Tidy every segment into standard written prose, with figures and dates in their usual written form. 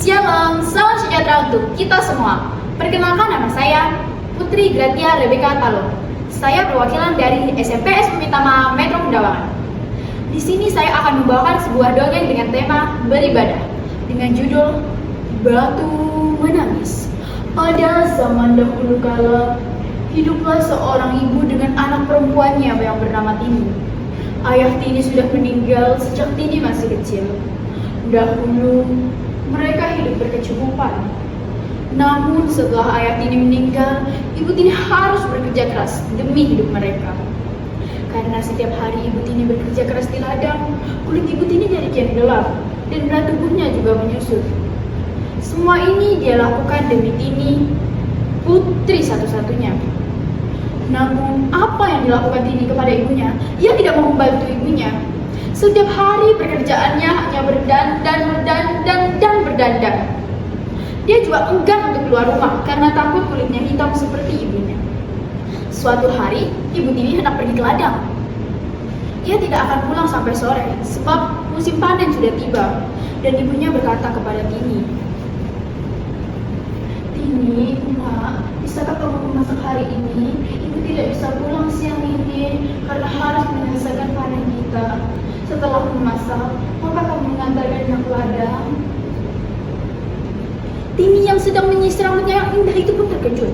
Shalom, salam sejahtera untuk kita semua. Perkenalkan, nama saya Putri Gratia Rebecca Talo. Saya perwakilan dari SMPS Pemitama Metro Pendawangan. Di sini saya akan membawakan sebuah dongeng dengan tema beribadah dengan judul Batu Menangis. Pada zaman dahulu kala, hiduplah seorang ibu dengan anak perempuannya yang bernama Tini. Ayah Tini sudah meninggal sejak Tini masih kecil. Dahulu, mereka hidup berkecukupan. Namun setelah ayah Tini meninggal, ibu Tini harus bekerja keras demi hidup mereka. Karena setiap hari ibu Tini bekerja keras di ladang, kulit ibu Tini jadi kian gelap dan berat tubuhnya juga menyusut. Semua ini dia lakukan demi Tini, putri satu-satunya. Namun apa yang dilakukan Tini kepada ibunya? Ia tidak mau membantu ibunya. Setiap hari pekerjaannya hanya berdandan. Dia juga enggan untuk keluar rumah karena takut kulitnya hitam seperti ibunya. Suatu hari, ibu Tini hendak pergi ke ladang. Ia tidak akan pulang sampai sore sebab musim panen sudah tiba. Dan ibunya berkata kepada Tini, "Tini, Mak, bisakah kamu memasak hari ini? Ibu tidak bisa pulang siang ini karena harus menyelesaikan panen kita. Setelah memasak, maka kamu mengantarkannya ke ladang." Tini yang sedang menyisir rambutnya yang indah itu pun terkejut.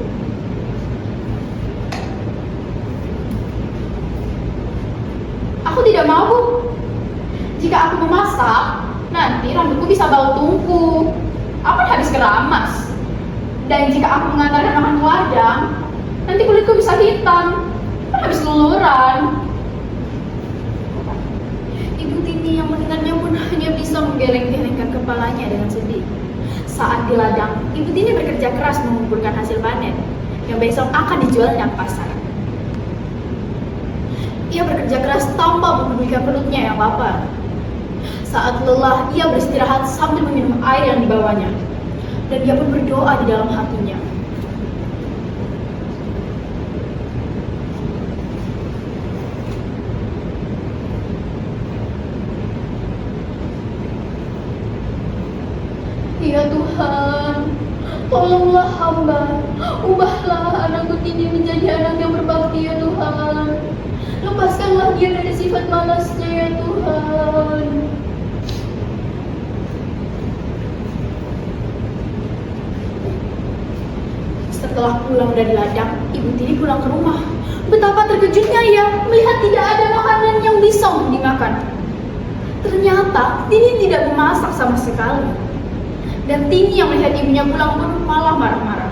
"Aku tidak mau, Bu. Jika aku memasak, nanti rambutku bisa bau tungku. Aku habis keramas. Dan jika aku mengantarkan makan ke ladang, nanti kulitku bisa hitam. Aku habis luluran." Ibu Tini yang mendengarnya pun hanya bisa menggeleng-gelengkan kepalanya dengan sedih. Saat di ladang, Ibu Tini bekerja keras mengumpulkan hasil panen yang besok akan dijualnya ke pasar. Ia bekerja keras tanpa mempedulikan perutnya yang lapar. Saat lelah, ia beristirahat sambil meminum air yang dibawanya. Dan ia pun berdoa di dalam hatinya. "Ya Tuhan, tolonglah hamba, ubahlah anakku Tini menjadi anak yang berbakti ya Tuhan. Lepaskanlah dia dari sifat malasnya ya Tuhan." Setelah pulang dari ladang, Ibu Tini pulang ke rumah. Betapa terkejutnya ia melihat tidak ada makanan yang bisa untuk dimakan. Ternyata Tini tidak memasak sama sekali. Dan Tini yang melihat ibunya pulang pun malah marah-marah.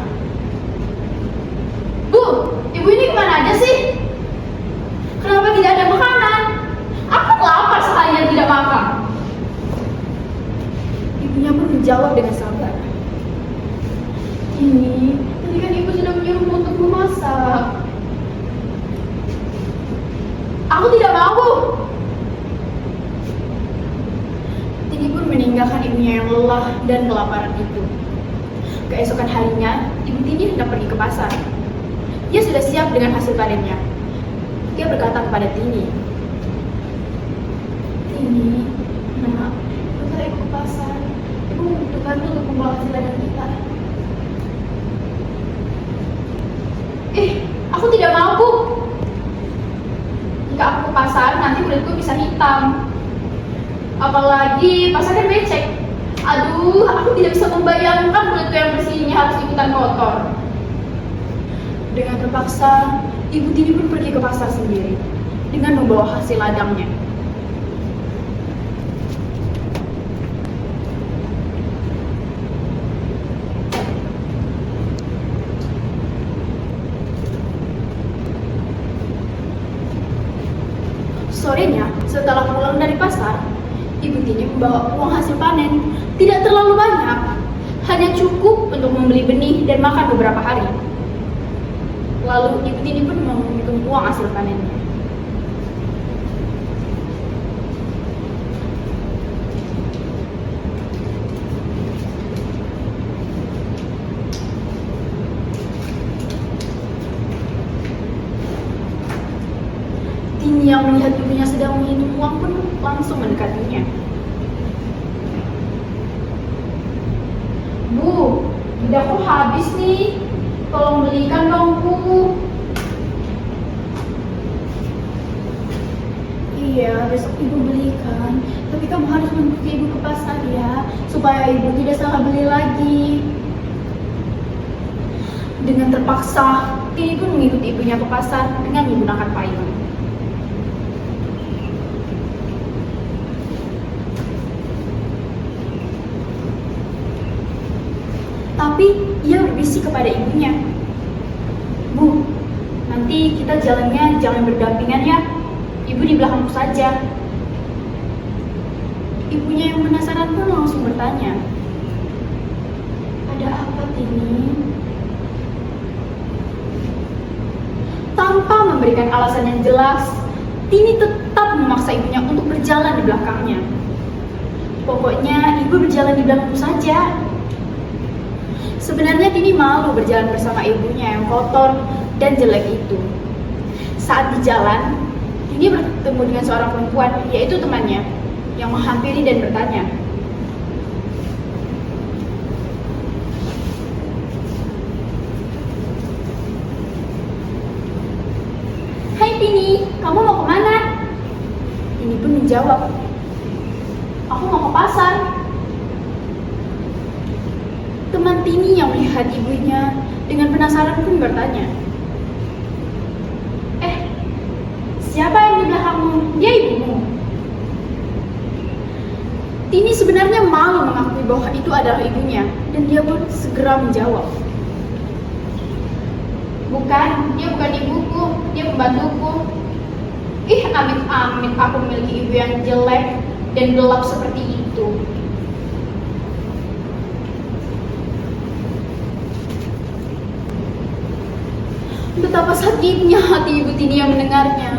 "Bu, ibu ini kemana aja sih? Kenapa tidak ada makanan? Aku lapar seharian tidak makan." Ibunya pun menjawab dengan sabar, "Ini, tadi kan ibu sudah menyuruhmu untuk memasak." "Aku tidak mau." Tini pun meninggalkan ibunya yang lelah dan kelaparan itu. Keesokan harinya, Ibu Tini hendak pergi ke pasar. Ia sudah siap dengan hasil panennya. Ia berkata kepada Tini, "Tini, Nak, bentar ibu ke pasar. Ibu membutuhkan untuk membawa hasil ladang kita." "Aku tidak mau, Bu. Jika aku ke pasar, nanti kulitku bisa hitam. Apalagi pasar kan becek. Aduh, aku tidak bisa membayangkan kulitku yang bersih ini harus ikutan kotor." Dengan terpaksa, Ibu Tini pun pergi ke pasar sendiri dengan membawa hasil ladangnya. Sorenya, setelah pulang dari pasar, Ibu Tini membawa uang hasil panen. Tidak terlalu banyak, hanya cukup untuk membeli benih dan makan beberapa hari. Lalu Ibu Tini pun menghitung uang hasil panennya. Tini yang melihat ibunya sedang menghitung uang pun langsung mendekatinya. Bu, lidahku habis nih. Tolong belikan dong, Bu. Iya, besok ibu belikan. Tapi kamu harus mengikuti ibu ke pasar ya, supaya ibu tidak salah beli lagi. Dengan terpaksa, Tini pun mengikuti ibunya ke pasar dengan menggunakan payung. Tapi ia berbisik kepada ibunya, "Bu, nanti kita jalannya jangan berdampingan ya. Ibu di belakangku saja." Ibunya yang penasaran pun langsung bertanya, "Ada apa, Tini?" Tanpa memberikan alasan yang jelas, Tini tetap memaksa ibunya untuk berjalan di belakangnya. "Pokoknya ibu berjalan di belakangku saja." Sebenarnya Tini malu berjalan bersama ibunya yang kotor dan jelek itu. Saat di jalan, Tini bertemu dengan seorang perempuan, yaitu temannya, yang menghampiri dan bertanya, "Hai Tini, kamu mau kemana?" Tini pun menjawab, "Aku mau ke pasar." Teman Tini yang melihat ibunya dengan penasaran pun bertanya, "Siapa yang di belakangmu? Dia ibumu?" Tini sebenarnya malu mengakui bahwa itu adalah ibunya, dan dia pun segera menjawab, "Bukan, dia bukan ibuku, dia pembantuku. Ih, amit-amit aku memiliki ibu yang jelek dan gelap seperti itu." Betapa sakitnya hati ibu Tini yang mendengarnya,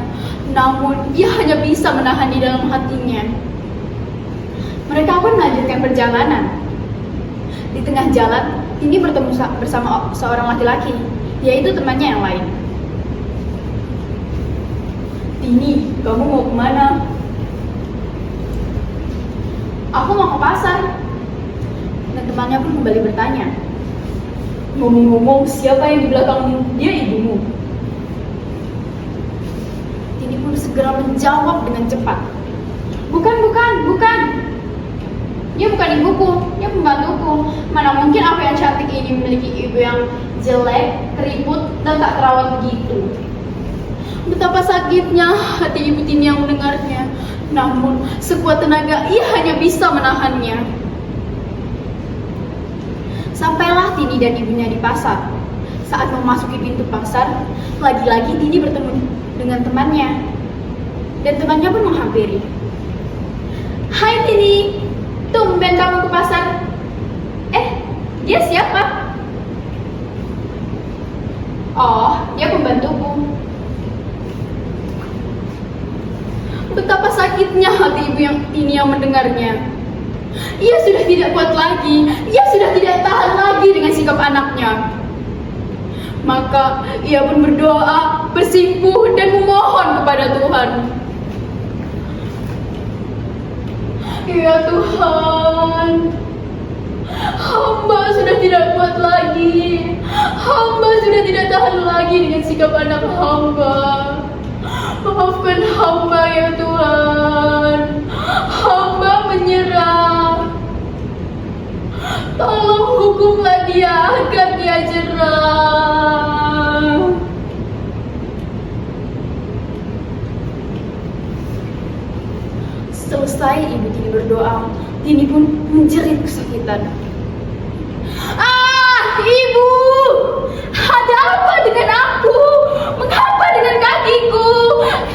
namun ia hanya bisa menahan di dalam hatinya. Mereka pun melanjutkan perjalanan. Di tengah jalan, Tini bertemu bersama seorang laki-laki, yaitu temannya yang lain. "Tini, kamu mau kemana?" "Aku mau ke pasar." Dan temannya pun kembali bertanya, "Ngomong-ngomong, siapa yang di belakangmu? Dia ibumu?" Tini pun segera menjawab dengan cepat, Bukan. Dia bukan ibuku, dia pembantuku. Mana mungkin aku yang cantik ini memiliki ibu yang jelek, keriput, dan tak terawat begitu." Betapa sakitnya hati ibu Tini yang mendengarnya, namun sekuat tenaga ia hanya bisa menahannya. Sampailah Tini dan ibunya di pasar. Saat memasuki pintu pasar, lagi-lagi Tini bertemu dengan temannya, dan temannya pun menghampiri. "Hai Tini, tumben kamu ke pasar. Dia siapa?" "Oh, dia pembantuku." Betapa sakitnya hati ibu yang Tini yang mendengarnya. Ia sudah tidak kuat lagi, ia sudah tidak tahan lagi dengan sikap anaknya. Maka ia pun berdoa, bersimpuh, dan memohon kepada Tuhan. "Ya Tuhan, hamba sudah tidak kuat lagi. Hamba sudah tidak tahan lagi dengan sikap anak hamba. Maafkan hamba ya Tuhan. Hamba menyerah. Tolong hukumlah dia agar dia jerah." Selesai ibu Tini berdoa, Tini pun menjerit kesakitan. "Ibu! Ada apa dengan aku? Mengapa dengan kakiku?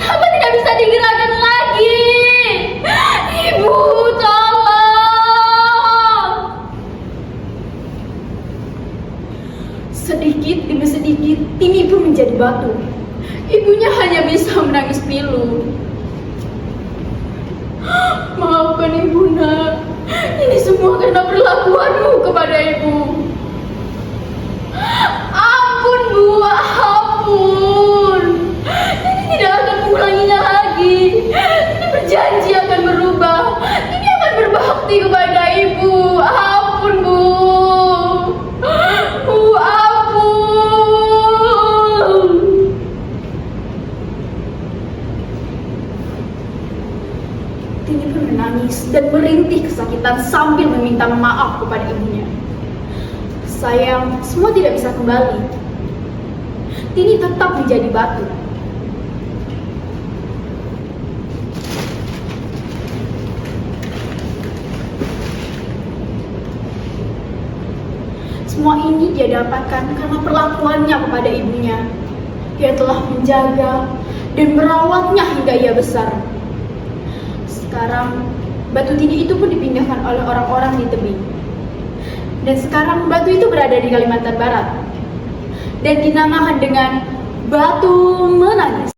Kenapa tidak bisa digerakkan lagi? Ibu, tolong!" Sedikit demi sedikit, Tini pun menjadi batu. Ibunya hanya bisa menangis pilu. "Maafkan ibu nak, ini semua karena perlakuanmu kepada ibu." "Ampun Bu, ampun. Ini tidak akan mengulanginya lagi. Ini berjanji akan berubah. Ini akan berbakti kepada ibu. Ampun Bu." merintih kesakitan sambil meminta maaf kepada ibunya. Sayang, semua tidak bisa kembali. Tini tetap menjadi batu. Semua ini dia dapatkan karena perlakuannya kepada ibunya. Dia telah menjaga dan merawatnya hingga ia besar. Sekarang, batu Tini itu pun dipindahkan oleh orang-orang di tebing. Dan sekarang batu itu berada di Kalimantan Barat. Dan dinamakan dengan Batu Menangis.